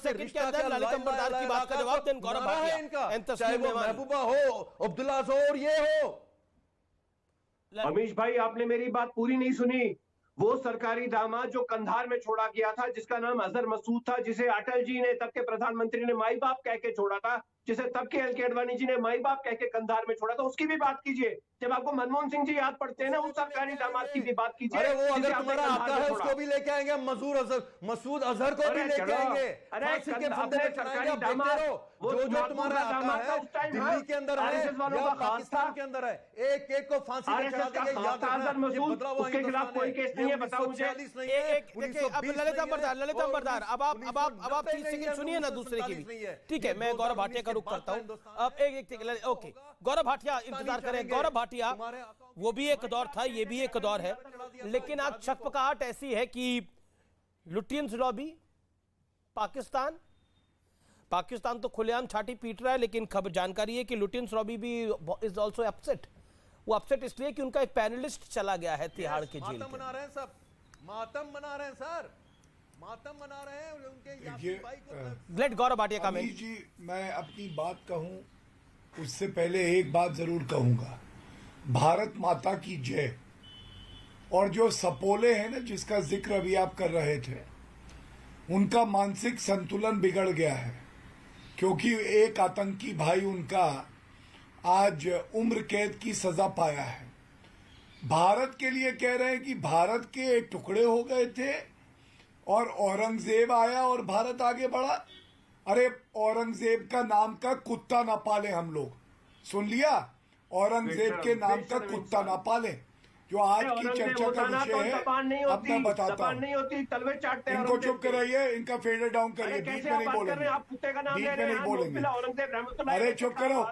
Second के अंदर ललित अंबरदार की बात का जवाब दें गौरव भाटिया, चाहे वो महबूबा हो, अब्दुल्ला हो और ये हो। अमीश भाई, आपने मेरी बात पूरी नहीं सुनी। वो सरकारी दामाद जो कंधार में छोड़ा गया था, जिसका नाम अजहर मसूद था, जिसे अटल जी ने, तब के प्रधानमंत्री ने माई बाप कह के छोड़ा था, जिसे तब के एल के अडवाणी जी ने माई बाप कह के कंधार में छोड़ा था, उसकी भी बात कीजिए। जब आपको मनमोहन सिंह जी याद पड़ते हैं ना, उस सरकारी दामाद की भी बात कीजिए। अरे वो अगर तुम्हारा आपका है उसको भी लेके आएंगे, मसूद अजहर को भी लेके आएंगे। फांसी के फंदे में चढ़ाएंगे, आप देखते रहो। जो तुम्हारा आता है दिल्ली के अंदर है या पाकिस्तान के अंदर है, एक एक को फांसी पे चढ़ा देंगे। याद रखना, ये बदलाव उसके खिलाफ कोई केस नहीं है, बताओ मुझे। ललित अंबरदार, अब आप 30 सेकंड सुनिए ना दूसरे की भी, ठीक है। मैं गौरव भाटिया का रुख करता हूं अब। एक ओके, गौरव भाटिया इंतजार करें। गौरव भाटिया, वो भी एक दौर था, ये भी एक दौर है, लेकिन आज छकपकाहट ऐसी है कि लुटियंस लॉबी, पाकिस्तान तो खुलेआम छाती पीट रहा है, लेकिन खबर जानकारी है कि लुटियंस लॉबी भी इज आल्सो अपसेट। वो अपसेट इसलिए कि उनका एक पैनलिस्ट चला गया है तिहाड़ के जेल मातम मना रहे हैं, सब मातम मना रहे हैं सर, मातम मना रहे हैं उनके यासीन भाई को। लेट गौरव भाटिया का अमीश जी, मैं अपनी बात कहूं उससे पहले एक बात जरूर कहूंगा, भारत माता की जय। और जो सपोले हैं ना, जिसका जिक्र अभी आप कर रहे थे, उनका मानसिक संतुलन बिगड़ गया है, क्योंकि एक आतंकी भाई उनका आज उम्र कैद की सजा पाया है। भारत के लिए कह रहे हैं कि भारत के टुकड़े हो गए थे और औरंगजेब आया और भारत आगे बढ़ा। अरे औरंगजेब का नाम का कुत्ता ना पाले हम लोग, सुन लिया? औरंगजेब के नाम का कुत्ता ना पाले। जो आज की चर्चा का विषय है, अब मैं बताता हूँ। इनको चुप कराइए, इनका फेडर डाउन करिए, बीच में नहीं बोलेंगे, बीच में नहीं बोलेंगे। अरे चुप करो,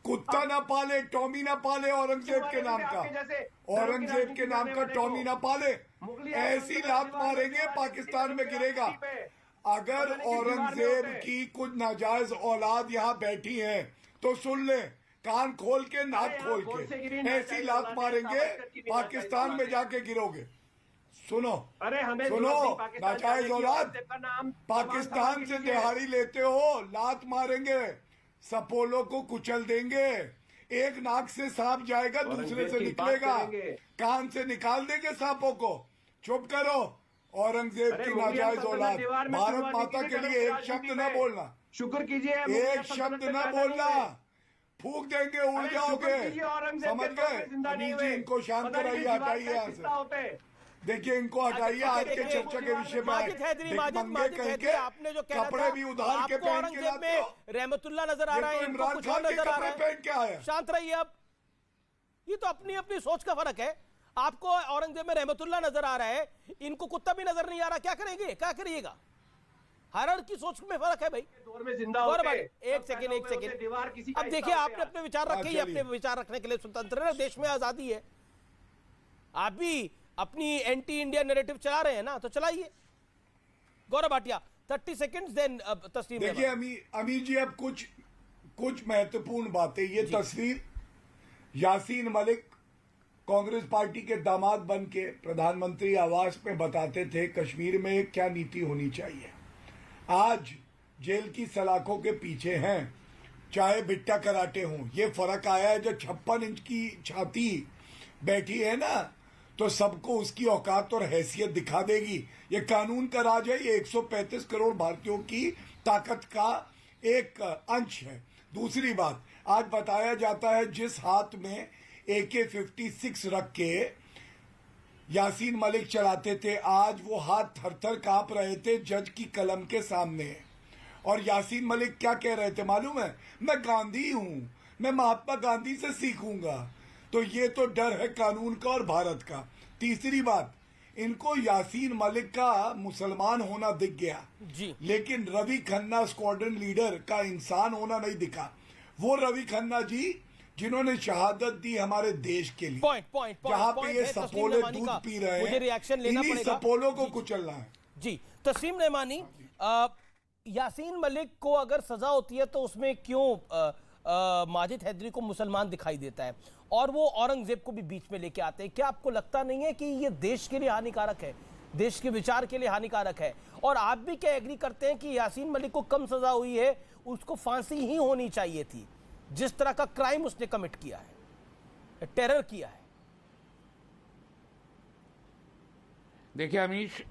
कुत्ता ना पाले, टॉमी ना पाले औरंगजेब के नाम का, औरंगजेब के नाम का टॉमी ना पाले। ऐसी लात मारेंगे पाकिस्तान में गिरेगा। अगर औरंगजेब की कुछ नाजायज औलाद यहाँ बैठी है तो सुन ले, कान खोल के, नाक खोल के, ऐसी लात मारेंगे पाकिस्तान में जाके गिरोगे। सुनो, सुनो, नाजायज औलाद, पाकिस्तान से दिहाड़ी लेते हो, लात मारेंगे, सपोलों को कुचल देंगे। एक नाक से सांप जाएगा, दूसरे से निकलेगा, कान से निकाल देंगे सांपों को। चुप करो, औरंगजेब की नाजायज औलाद। भारत माता के लिए एक शब्द न बोलना, शुक्र कीजिए, एक शब्द न बोलना, फूक देंगे, उड़ जाओगे, समझ गए? अमीश जी, इनको शांत कराइए, हटाइए यहाँ से। देखिए, इनको हटाइए, आज के चर्चा के विषय में आपने जो कपड़े भी उधार के पहन के लाते हो। रहमतुल्लाह नजर आ रहा है, इनको कुछ और नजर आ रहा है। पहन के आया, शांत रहिए। अब ये तो अपनी अपनी सोच का फर्क है। आपको औरंगजेब में रहमतुल्लाह नजर आ रहा है, इनको कुत्ता भी नजर नहीं आ रहा। क्या करेंगे, क्या करिएगा? हर की सोच में फर्क है भाई। दौर में जिंदा एक सेकंड। अब देखिए, आपने अपने विचार रखे ही, अपने विचार रखने के लिए स्वतंत्र है, देश में आजादी है। आप भी अपनी एंटी इंडिया नैरेटिव चला रहे हैं ना, तो चलाइए। गौरव भाटिया 30 सेकंड्स, देन तस्वीर। देखिए अमीर जी, अब कुछ महत्वपूर्ण बातें। ये तस्वीर यासीन मलिक कांग्रेस पार्टी के दामाद बन के प्रधानमंत्री आवास में बताते थे कश्मीर में क्या नीति होनी चाहिए। आज जेल की सलाखों के पीछे हैं, चाहे बिट्टा कराटे हों। ये फर्क आया है, जब 56 इंच की छाती बैठी है ना, तो सबको उसकी औकात और हैसियत दिखा देगी। ये कानून का राज है, ये 135 करोड़ भारतीयों की ताकत का एक अंश है। दूसरी बात, आज बताया जाता है जिस हाथ में AK-56 रख के यासीन मलिक चलाते थे, आज वो हाथ थर-थर कांप रहे थे जज की कलम के सामने। और यासीन मलिक क्या कह रहे थे मालूम है? मैं गांधी हूं, मैं महात्मा गांधी से सीखूंगा। तो ये तो डर है कानून का और भारत का। तीसरी बात, इनको यासीन मलिक का मुसलमान होना दिख गया जी, लेकिन रवि खन्ना स्क्वाड्रन लीडर का इंसान होना नहीं दिखा। वो रवि खन्ना जी जिन्होंने शहादत दी हमारे देश के लिए, जहाँ पे ये सपोले दूध पी रहे हैं, मुझे रिएक्शन लेना पड़ेगा। सपोलों को कुचलना है जी। तस्लीम रहमानी, यासीन मलिक को अगर सजा होती है तो उसमें क्यों माजिद हैदरी को मुसलमान दिखाई देता है और वो औरंगजेब को भी बीच में लेके आते हैं? क्या आपको लगता नहीं है कि ये देश के लिए हानिकारक है? देश के विचार के लिए हानिकारक है। और आप भी क्या एग्री करते हैं कि यासीन मलिक को कम सजा हुई है, उसको फांसी ही होनी चाहिए थी, जिस तरह का क्राइम उसने कमिट किया है, टेरर किया है? देखिए अमीश,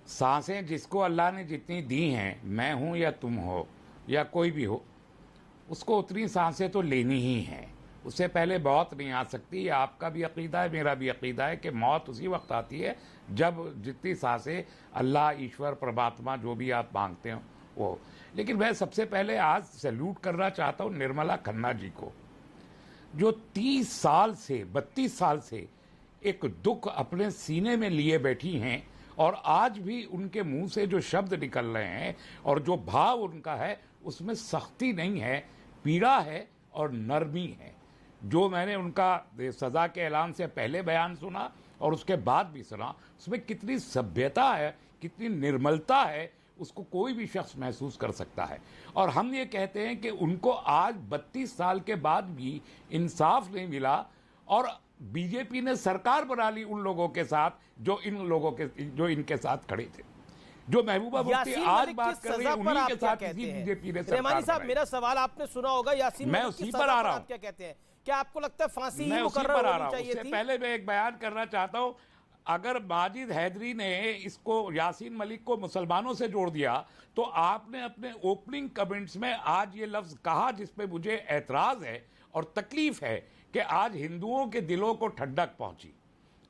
सांसें जिसको अल्लाह ने जितनी दी हैं, मैं हूं या तुम हो या कोई भी हो, उसको उतनी सांसें तो लेनी ही हैं। उससे पहले मौत नहीं आ सकती। आपका भी अकीदा है, मेरा भी अकीदा है कि मौत उसी वक्त आती है जब जितनी सांसें अल्लाह, ईश्वर, परमात्मा जो भी आप मांगते हो वो। लेकिन मैं सबसे पहले आज सैल्यूट करना चाहता हूँ निर्मला खन्ना जी को, जो 30 साल से 32 साल से एक दुख अपने सीने में लिए बैठी हैं, और आज भी उनके मुंह से जो शब्द निकल रहे हैं और जो भाव उनका है उसमें सख्ती नहीं है, पीड़ा है और नरमी है। जो मैंने उनका सजा के ऐलान से पहले बयान सुना और उसके बाद भी सुना, उसमें कितनी सभ्यता है, कितनी निर्मलता है, उसको कोई भी शख्स महसूस कर सकता है। और हम ये कहते हैं कि उनको आज 32 साल के बाद भी इंसाफ नहीं मिला, और बीजेपी ने सरकार बना ली उन लोगों के साथ जो इनके साथ खड़े थे। जो महबूबा मुफ्ती आज बात कर रही है, उन्हीं के साथ इसी बीजेपी ने सरकार रहमानी साहब, बनाई। मेरा सवाल आपने सुना होगा, यासीन मैं मलिक की उसी सजा पर आ रहा आप हूं। क्या कहते हैं? क्या आपको लगता है फांसी मैं ही उसी मुकर्रर पर आ होनी रहा हूं। चाहिए उससे थी? पहले मैं एक बयान करना चाहता हूं। अगर माजिद हैदरी ने इसको, यासीन मलिक को मुसलमानों से जोड़ दिया, तो आपने अपने ओपनिंग कमेंट्स में आज ये लफ्ज कहा जिसपे मुझे ऐतराज है और तकलीफ है कि आज हिंदुओं के दिलों को ठंडक पहुंची।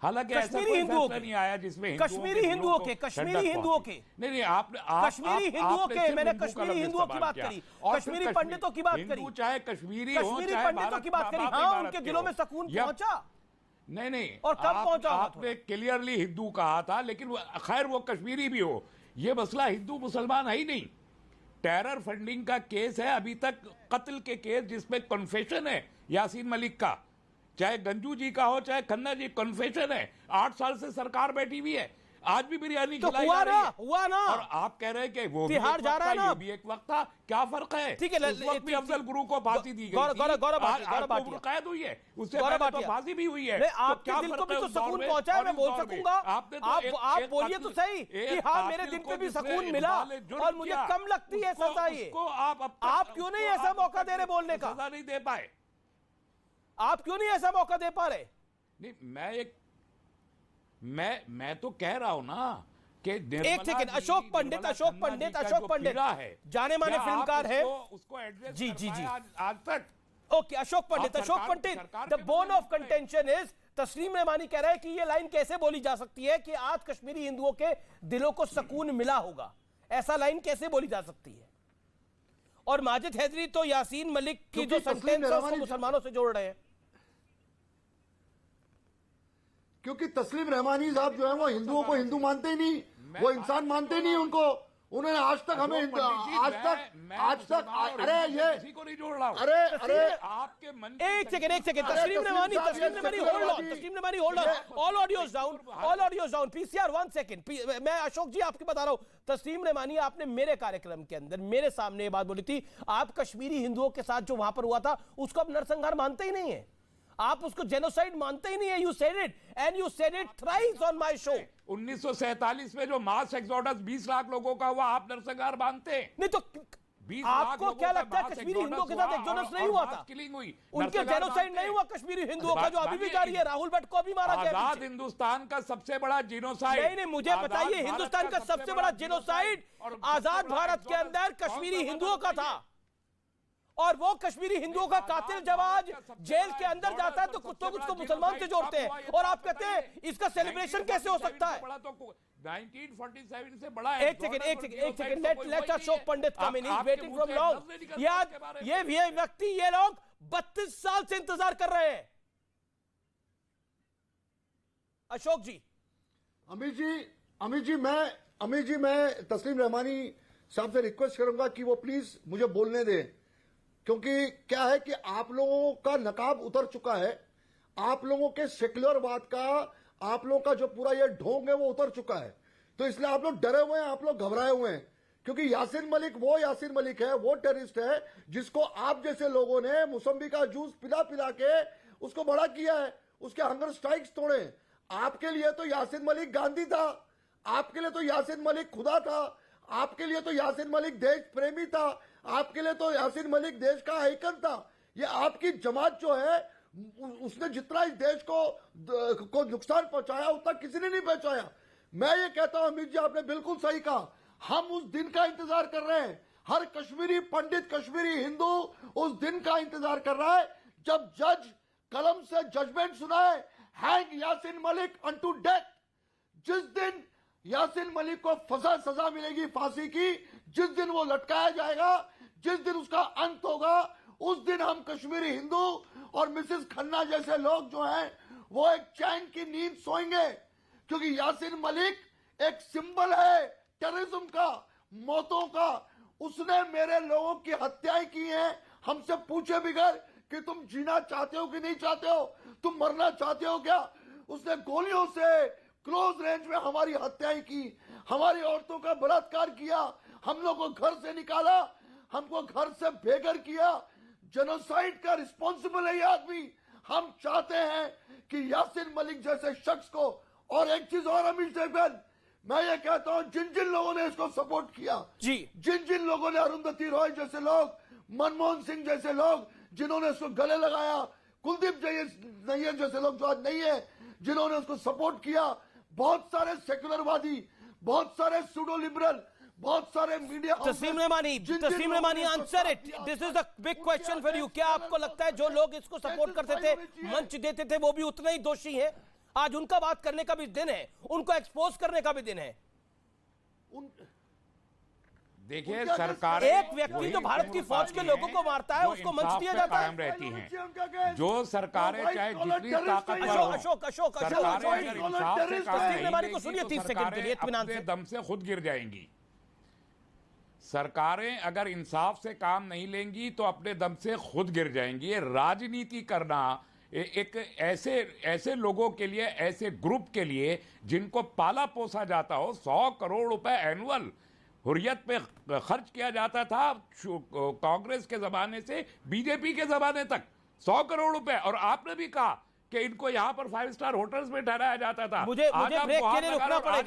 हालांकि ऐसा कश्मीरी कोई हिंदुओं फैसला के, नहीं आया जिसमें कश्मीरी हिंदुओं के, कश्मीरी हिंदुओं के, नहीं, कश्मीरी हिंदुओं के, मैंने हिंदू का कश्मीरी लफ्ज हिंदुओं की इस्तेमाल बात किया। करी, और कश्मीरी फिर पंडितों की बात करी, हिंदू चाहे कश्मीरी हो, कश्मीरी चाहे पंडितों की बात करी। हाँ, उनके दिलों में सुकून पहुंचा। नहीं, और कब पहुंचा होगा आपने क्लियरली हिंदू कहा था, लेकिन खैर वो कश्मीरी भी हो, ये मसला हिंदू मुसलमान है ही नहीं। टेरर फंडिंग का केस है अभी तक, कत्ल के केस जिसमें कन्फेशन है यासीन मलिक का, चाहे गंजू जी का हो चाहे खन्ना जी, कन्फेशन है। 8 साल से सरकार बैठी हुई है, आज भी बिरयानी तो खिलाई जा रही है। हुआ ना। और आप कह रहे हैं कि वो भी तिहाड़ एक जा वक्त रहा है था, ना। ये भी एक वक्त था, क्या फर्क है? ठीक है, उस वक्त भी अफजल गुरु को फांसी दी गई थी, गौरव आज भाटिया, तो कैद हुई है, उससे गौरव पहले तो भाटिया। फांसी भी हुई है। नहीं, तो आपके क्या दिल फर्क को भी है तो उस दौर सुकून में पहुंचा है, और मैं इस बोल दौर में? सकूंगा। आपने तो आप बोलिए तो सही कि हाँ, मेरे दिल पे भी सुकून मिला और मुझे कम लगती है सजा ये। आप क्यों नहीं ऐसा मौका दे रहे बोलने का? सजा नहीं दे पाए। आप क्यों नहीं ऐसा मौका दे पा रहे? नहीं, मैं तो कह रहा हूं ना कि एक सेकंड, अशोक पंडित जाने माने फिल्मकार है, उसको एड्रेस जी जी जी, आज तक। Okay, Ashok Pandit, the bone of contention is, तस्लीम रहमानी कह रहा है कि ये लाइन कैसे बोली जा सकती है कि आज कश्मीरी हिंदुओं के दिलों को सुकून मिला होगा, ऐसा लाइन कैसे बोली जा सकती है? और माजिद हैदरी तो यासीन मलिक की जो सेंटेंस है उसको मुसलमानों से जोड़ रहे हैं। क्योंकि तस्लीम रहमानी साहब जो है वो हिंदुओं को हिंदू मानते ही नहीं, वो इंसान मानते ही नहीं उनको। उन्होंने आज तक हमें आज तक अरे ये किसी को नहीं जोड़ रहा हूं। अरे आपके मन एक सेकंड, तस्लीम Rahmani hold on, all audios down, PCR 1 second. मैं अशोक जी आपके बता रहा हूं, तस्लीम रहमानी आपने मेरे कार्यक्रम के अंदर मेरे सामने ये बात बोली थी, आप कश्मीरी हिंदुओं के साथ जो वहां पर हुआ था उसको आप नरसंहार मानते ही नहीं है, आप उसको जेनोसाइड मानते ही नहीं है। You said it and you said it thrice on my show. 1947 में जो मास एक्सोडस 20 लाख लोगों का हुआ, आप नरसंहार मानते हैं? नहीं तो आपको क्या लगता है कश्मीरी हिंदुओं के साथ एक्सोडस नहीं हुआ था? उनके जेनोसाइड नहीं हुआ कश्मीरी हिंदुओं का, जो अभी भी जारी है। राहुल भट्ट को भी मारा गया। आजाद हिंदुस्तान का सबसे बड़ा जेनोसाइड। नहीं, मुझे बताइए, हिंदुस्तान का सबसे बड़ा जेनोसाइड आजाद भारत के अंदर कश्मीरी हिंदुओं का था, और वो कश्मीरी हिंदुओं का कातिल जब आज जेल के अंदर जाता है तो कुत्तों को उसको मुसलमान से जोड़ते हैं, और आप कहते हैं इसका सेलिब्रेशन कैसे हो सकता है? 1947 से बड़ा। एक second, let Ashok Pandit come in, is waiting from long. ये व्यक्ति, ये लोग 32 साल से इंतजार कर रहे हैं। अशोक जी, अमीर जी मैं तस्लीम रहमानी साहब से रिक्वेस्ट करूंगा कि वो प्लीज मुझे बोलने दें, क्योंकि क्या है कि आप लोगों का नकाब उतर चुका है, आप लोगों के सेक्युलरवाद का, आप लोगों का जो पूरा ये ढोंग है वो उतर चुका है। तो इसलिए आप लोग डरे हुए हैं, आप लोग घबराए हुए हैं, क्योंकि यासीन मलिक है, वो टेररिस्ट है जिसको आप जैसे लोगों ने मौसम्बी का जूस पिला पिला के उसको बड़ा किया है, उसके हंगर स्ट्राइक्स तोड़े। आपके लिए तो यासिन मलिक गांधी था, आपके लिए तो यासिन मलिक खुदा था, आपके लिए तो यासिन मलिक देश प्रेमी था, आपके लिए तो यासिन मलिक देश का आइकन था। ये आपकी जमात जो है उसने जितना इस देश को नुकसान पहुंचाया उतना किसी ने नहीं पहुंचाया। मैं ये कहता हूं अमित जी, आपने बिल्कुल सही कहा, हम उस दिन का इंतजार कर रहे हैं। हर कश्मीरी पंडित, कश्मीरी हिंदू उस दिन का इंतजार कर रहा है जब जज कलम से जजमेंट सुनाए, hang Yasin Malik unto death. जिस दिन यासिन मलिक को सजा मिलेगी फांसी की, जिस दिन वो लटकाया जाएगा, जिस दिन उसका अंत होगा, उस दिन हम कश्मीरी हिंदू और मिसेस खन्ना जैसे लोग जो हैं वो एक चैन की नींद सोएंगे। क्योंकि यासिन मलिक एक सिंबल है टेररिज्म का, मौतों का। उसने मेरे लोगों की हत्याएं की हैं। हमसे पूछे बगैर कि तुम जीना चाहते हो कि नहीं चाहते हो, तुम मरना चाहते हो क्या। उसने गोलियों से क्लोज रेंज में हमारी हत्याएं की, हमारी औरतों का बलात्कार किया, हम लोग को घर से निकाला, हमको घर से बेघर किया। जेनोसाइड का रिस्पॉन्सिबल है ये आदमी। हम चाहते हैं कि यासिन मलिक जैसे शख्स को, और एक चीज और अमित शेखर, मैं ये कहता हूं जिन जिन लोगों ने इसको सपोर्ट किया, जी, जिन जिन लोगों ने, अरुंधति रॉय जैसे लोग, मनमोहन सिंह जैसे लोग जिन्होंने इसको गले लगाया, कुलदीप नैयर जैसे लोग जो आज नहीं है, जिन्होंने उसको सपोर्ट किया, बहुत सारे सेकुलरवादी, बहुत सारे सूडो लिबरल, बहुत सारे मीडिया। तस्लीम Rahmani, answer it, this is the big question for you. क्या आपको लगता है जो लोग इसको सपोर्ट करते थे, मंच देते थे, वो भी उतना ही दोषी है? आज उनका बात करने का भी दिन है, उनको एक्सपोज करने का भी दिन है। देखिए, सरकार, एक व्यक्ति जो भारत की फौज के लोगों को मारता है उसको मंच दिया जाता है। रहती हैं जो सरकारें चाहे जितनी ताकतवर हो, अशोक सरकारें अगर इंसाफ से काम नहीं रहमानी को लेंगी सुनिए तो 30 सेकंड के लिए इत्मीनान सरकारें से। अपने दम से खुद गिर जाएंगी। सरकारें अगर इंसाफ से काम नहीं लेंगी तो अपने दम से खुद गिर जाएंगी। ये राजनीति करना एक ऐसे लोगों के लिए, ऐसे ग्रुप के लिए जिनको पाला पोसा जाता हो, 100 करोड़ रुपए एनुअल हुर्रियत पे खर्च किया जाता था कांग्रेस के जमाने से बीजेपी के जमाने तक, 100 करोड़ रुपए। और आपने भी कहा कि इनको यहां पर 5 स्टार होटल्स में ठहराया जाता था। मुझे ब्रेक के लिए रुकना पड़ेगा।